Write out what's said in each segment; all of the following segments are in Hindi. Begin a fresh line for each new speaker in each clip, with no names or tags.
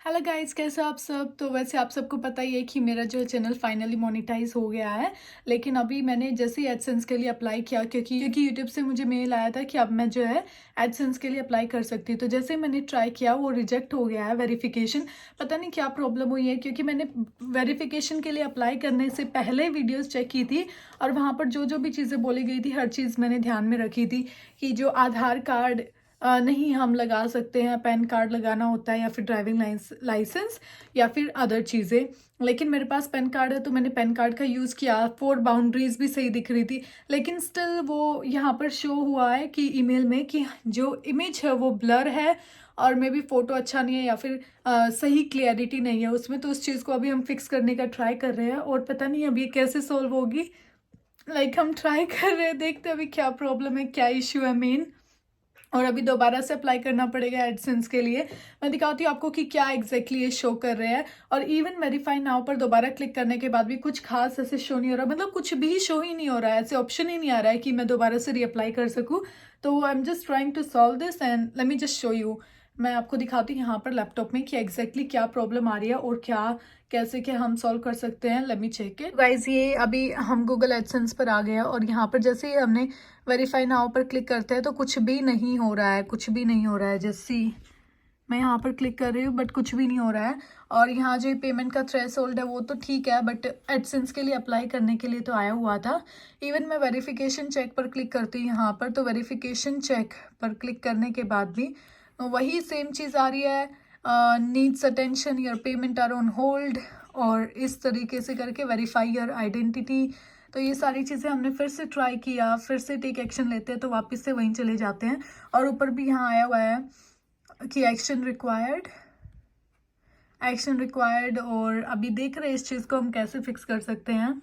हेलो गाइस, कैसे हो आप सब। तो वैसे आप सबको पता ही है कि मेरा जो चैनल फाइनली मोनेटाइज हो गया है। लेकिन अभी मैंने जैसे ही एडसेंस के लिए अप्लाई किया क्योंकि यूट्यूब से मुझे मेल आया था कि अब मैं जो है एडसेंस के लिए अप्लाई कर सकती हूँ। तो जैसे ही मैंने ट्राई किया वो रिजेक्ट हो गया है वेरिफिकेशन। पता नहीं क्या प्रॉब्लम हुई है, क्योंकि मैंने वेरिफिकेशन के लिए अप्लाई करने से पहले वीडियोज़ चेक की थी और वहाँ पर जो जो भी चीज़ें बोली गई थी हर चीज़ मैंने ध्यान में रखी थी कि जो आधार कार्ड नहीं हम लगा सकते हैं, पैन कार्ड लगाना होता है या फिर ड्राइविंग लाइसेंस या फिर अदर चीज़ें। लेकिन मेरे पास पैन कार्ड है तो मैंने पैन कार्ड का यूज़ किया। फोर बाउंड्रीज भी सही दिख रही थी, लेकिन स्टिल वो यहाँ पर शो हुआ है कि ईमेल में कि जो इमेज है वो ब्लर है और मे बी फ़ोटो अच्छा नहीं है या फिर सही क्लियरिटी नहीं है उसमें। तो उस चीज़ को अभी हम फिक्स करने का ट्राई कर रहे हैं और पता नहीं अभी ये कैसे सॉल्व होगी। हम ट्राई कर रहे हैं, देखते हैं अभी क्या प्रॉब्लम है, क्या इश्यू है मेन। और अभी दोबारा से अप्लाई करना पड़ेगा एडसेंस के लिए। मैं दिखाती हूँ आपको कि क्या एग्जैक्टली ये शो कर रहे हैं। और इवन वेरीफाई नाउ पर दोबारा क्लिक करने के बाद भी कुछ खास ऐसे शो नहीं हो रहा, मतलब कुछ भी शो ही नहीं हो रहा है, ऐसे ऑप्शन ही नहीं आ रहा है कि मैं दोबारा से रीअप्लाई कर सकूँ। तो I am just trying to solve this and let me just show you. मैं आपको दिखाती हूँ यहाँ पर लैपटॉप में कि एग्जैक्टली क्या प्रॉब्लम आ रही है और क्या कैसे क्या हम सॉल्व कर सकते हैं। Let me check it guys. ये अभी हम गूगल एडसेंस पर आ गए हैं और यहाँ पर जैसे ही हमने वेरीफाई नाउ पर क्लिक करते हैं तो कुछ भी नहीं हो रहा है, कुछ भी नहीं हो रहा है। जैसे मैं यहाँ पर क्लिक कर रही हूँ बट कुछ भी नहीं हो रहा है। और यहाँ जो पेमेंट का थ्रेशोल्ड है वो तो ठीक है, बट एडसेंस के लिए अप्लाई करने के लिए तो आया हुआ था। इवन मैं वेरिफिकेशन चेक पर क्लिक करती हूँ यहाँ पर, तो वेरिफिकेशन चेक पर क्लिक करने के बाद भी वही सेम चीज़ आ रही है, needs attention, your payment are on hold, और इस तरीके से करके वेरीफाई योर आइडेंटिटी। तो ये सारी चीज़ें हमने फिर से ट्राई किया, फिर से टेक एक्शन लेते हैं तो वापस से वहीं चले जाते हैं। और ऊपर भी यहाँ आया हुआ है कि एक्शन रिक्वायर्ड, एक्शन रिक्वायर्ड। और अभी देख रहे हैं इस चीज़ को हम कैसे फिक्स कर सकते हैं।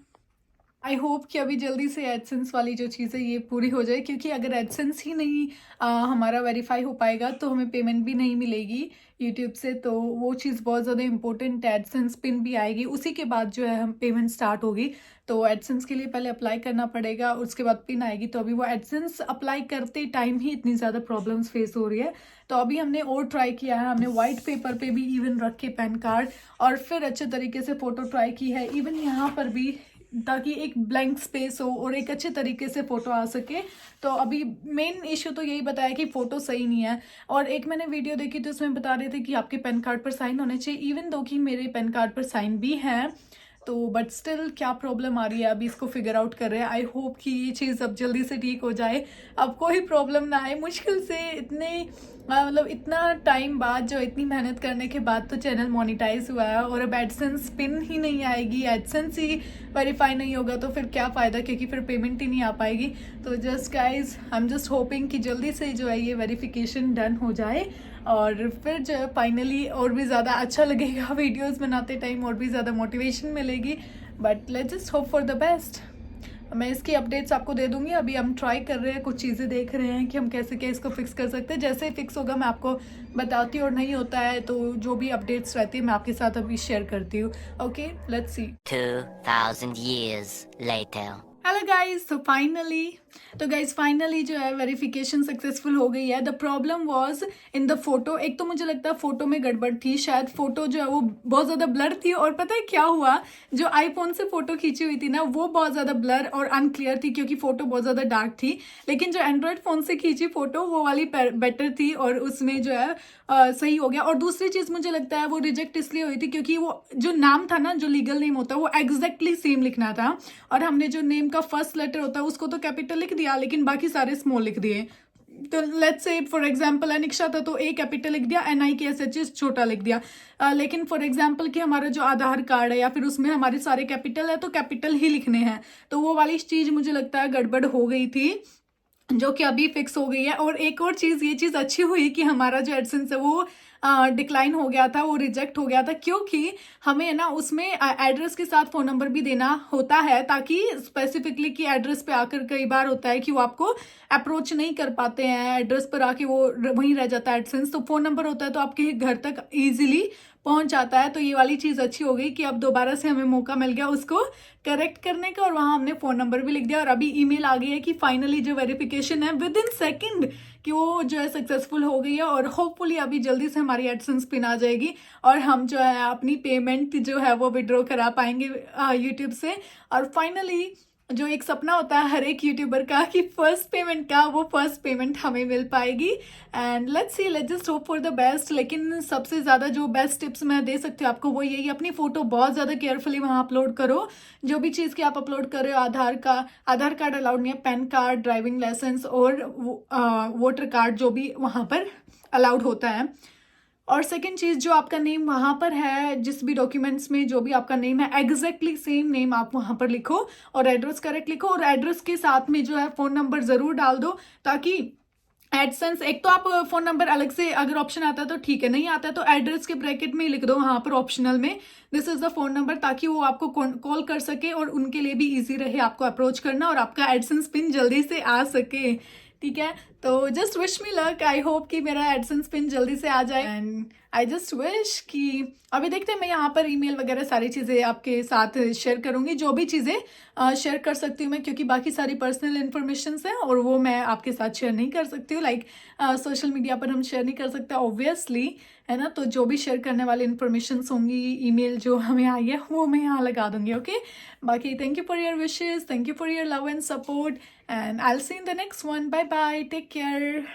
आई होप कि अभी जल्दी से एडसेंस वाली जो चीज़ है ये पूरी हो जाए, क्योंकि अगर एडसेंस ही नहीं हमारा वेरीफाई हो पाएगा तो हमें पेमेंट भी नहीं मिलेगी यूट्यूब से। तो वो चीज़ बहुत ज़्यादा इंपॉर्टेंट है। एडसेंस पिन भी आएगी, उसी के बाद जो है हम पेमेंट स्टार्ट होगी। तो एडसेंस के लिए पहले अप्लाई करना पड़ेगा, उसके बाद पिन आएगी। तो अभी वो एडसेंस अप्लाई करते टाइम ही इतनी ज़्यादा प्रॉब्लम्स फेस हो रही है। तो अभी हमने और ट्राई किया है, हमने वाइट पेपर पे भी इवन रख के पैन कार्ड और फिर अच्छे तरीके से फ़ोटो ट्राई की है, इवन यहाँ पर भी, ताकि एक ब्लैंक स्पेस हो और एक अच्छे तरीके से फ़ोटो आ सके। तो अभी मेन इशू तो यही बताया कि फ़ोटो सही नहीं है। और एक मैंने वीडियो देखी तो उसमें बता रहे थे कि आपके पैन कार्ड पर साइन होने चाहिए, इवन दो कि मेरे पैन कार्ड पर साइन भी हैं। तो बट स्टिल क्या प्रॉब्लम आ रही है अभी इसको फिगर आउट कर रहे हैं। आई होप कि ये चीज़ अब जल्दी से ठीक हो जाए, अब कोई प्रॉब्लम ना आए। मुश्किल से इतने मतलब इतना टाइम बाद, जो इतनी मेहनत करने के बाद तो चैनल मोनेटाइज हुआ है, और अब एडसेंस पिन ही नहीं आएगी, एडसेंस ही वेरीफाई नहीं होगा तो फिर क्या फ़ायदा, क्योंकि फिर पेमेंट ही नहीं आ पाएगी। तो just guys I am just hoping कि जल्दी से जो है ये वेरिफिकेशन डन हो जाए और फिर जो है फाइनली और भी ज़्यादा अच्छा लगेगा वीडियोस बनाते टाइम, और भी ज़्यादा मोटिवेशन मिलेगी। But let's just hope for the best. मैं इसकी अपडेट्स आपको दे दूंगी। अभी हम ट्राई कर रहे हैं, कुछ चीज़ें देख रहे हैं कि हम कैसे क्या इसको फिक्स कर सकते हैं। जैसे ही फिक्स होगा मैं आपको बताती हूँ, और नहीं होता है तो जो भी अपडेट्स रहती है मैं आपके साथ अभी शेयर करती हूँ। Okay, let's see.
2000 years later.
Hello guys, तो गाइज फाइनली जो है वेरिफिकेशन सक्सेसफुल हो गई है। The problem was in the photo. एक तो मुझे लगता है फोटो में गड़बड़ थी, शायद फोटो जो है वो बहुत ज़्यादा ब्लर थी। और पता है क्या हुआ, जो आईफोन से फोटो खींची हुई थी ना वो बहुत ज़्यादा ब्लर और अनक्लियर थी, क्योंकि फोटो बहुत ज़्यादा डार्क थी। लेकिन जो एंड्रॉयड फ़ोन से खींची फोटो वो वाली बेटर थी और उसमें जो है सही हो गया। और दूसरी चीज़ मुझे लगता है वो रिजेक्ट इसलिए हुई थी क्योंकि वो जो नाम था ना, जो लीगल नेम होता है वो एग्जैक्टली सेम लिखना था। और हमने जो नेम का फर्स्ट लेटर होता है उसको तो कैपिटल लिख दिया, लेकिन बाकी सारे स्मॉल लिख दिए। तो let's say for example Aniksha था तो ए कैपिटल लिख दिया, NIKSH छोटा लिख दिया। लेकिन फॉर एग्जांपल कि हमारा जो आधार कार्ड है या फिर उसमें हमारे सारे कैपिटल है तो कैपिटल ही लिखने हैं। तो वो वाली चीज़ मुझे लगता है गड़बड़ हो गई थी, जो कि अभी फिक्स हो गई है। और एक और चीज़, ये चीज़ अच्छी हुई कि हमारा जो एडसेंस है वो डिक्लाइन हो गया था, वो रिजेक्ट हो गया था, क्योंकि हमें ना उसमें एड्रेस के साथ फ़ोन नंबर भी देना होता है, ताकि स्पेसिफिकली कि एड्रेस पे आकर कई बार होता है कि वो आपको अप्रोच नहीं कर पाते हैं, एड्रेस पर आके वो वहीं रह जाता है एडसेंस। तो फ़ोन नंबर होता है तो आपके घर तक ईजिली पहुंच जाता है। तो ये वाली चीज़ अच्छी हो गई कि अब दोबारा से हमें मौका मिल गया उसको करेक्ट करने का, और वहाँ हमने फ़ोन नंबर भी लिख दिया। और अभी ईमेल आ गई है कि फाइनली जो वेरिफिकेशन है विद इन सेकेंड कि वो जो है सक्सेसफुल हो गई है, और होपफुली अभी जल्दी से हमारी एडसेंस पिन आ जाएगी और हम जो है अपनी पेमेंट जो है वो विड्रॉ करा पाएंगे यूट्यूब से। और फाइनली जो एक सपना होता है हर एक यूट्यूबर का कि फर्स्ट पेमेंट का, वो फर्स्ट पेमेंट हमें मिल पाएगी। And let's see, let's just hope for the best. लेकिन सबसे ज़्यादा जो बेस्ट टिप्स मैं दे सकती हूँ आपको वो यही, अपनी फ़ोटो बहुत ज़्यादा केयरफुली वहाँ अपलोड करो। जो भी चीज़ की आप अपलोड कर रहे हो, आधार कार्ड अलाउड नहीं है, पैन कार्ड, ड्राइविंग लाइसेंस और वोटर कार्ड जो भी वहाँ पर अलाउड होता है। और सेकंड चीज़, जो आपका नेम वहाँ पर है, जिस भी डॉक्यूमेंट्स में जो भी आपका नेम है, एग्जैक्टली सेम नेम आप वहाँ पर लिखो और एड्रेस करेक्ट लिखो। और एड्रेस के साथ में जो है फ़ोन नंबर ज़रूर डाल दो, ताकि एडसेंस, एक तो आप फ़ोन नंबर अलग से अगर ऑप्शन आता है तो ठीक है, नहीं आता है तो एड्रेस के ब्रैकेट में ही लिख दो वहाँ पर ऑप्शनल में, this is the phone number, ताकि वो आपको कॉल कर सके और उनके लिए भी ईजी रहे आपको अप्रोच करना और आपका एडसेंस पिन जल्दी से आ सके। ठीक है, तो just wish me luck. I hope कि मेरा एडसेंस पिन जल्दी से आ जाए, एंड आई जस्ट विश कि अभी देखते हैं, मैं यहाँ पर ईमेल वगैरह सारी चीज़ें आपके साथ शेयर करूँगी, जो भी चीज़ें शेयर कर सकती हूँ मैं, क्योंकि बाकी सारी पर्सनल इन्फॉर्मेशन हैं और वो मैं आपके साथ शेयर नहीं कर सकती हूँ। लाइक सोशल मीडिया पर हम शेयर नहीं कर सकते ऑब्वियसली, है ना। तो जो भी शेयर करने वाली इन्फॉर्मेशन होंगी, ईमेल जो हमें आई है वो मैं यहाँ लगा दूंगी। ओके, बाकी thank you for your wishes, thank you for your love and support, and I will see in the next one. Bye bye, take care.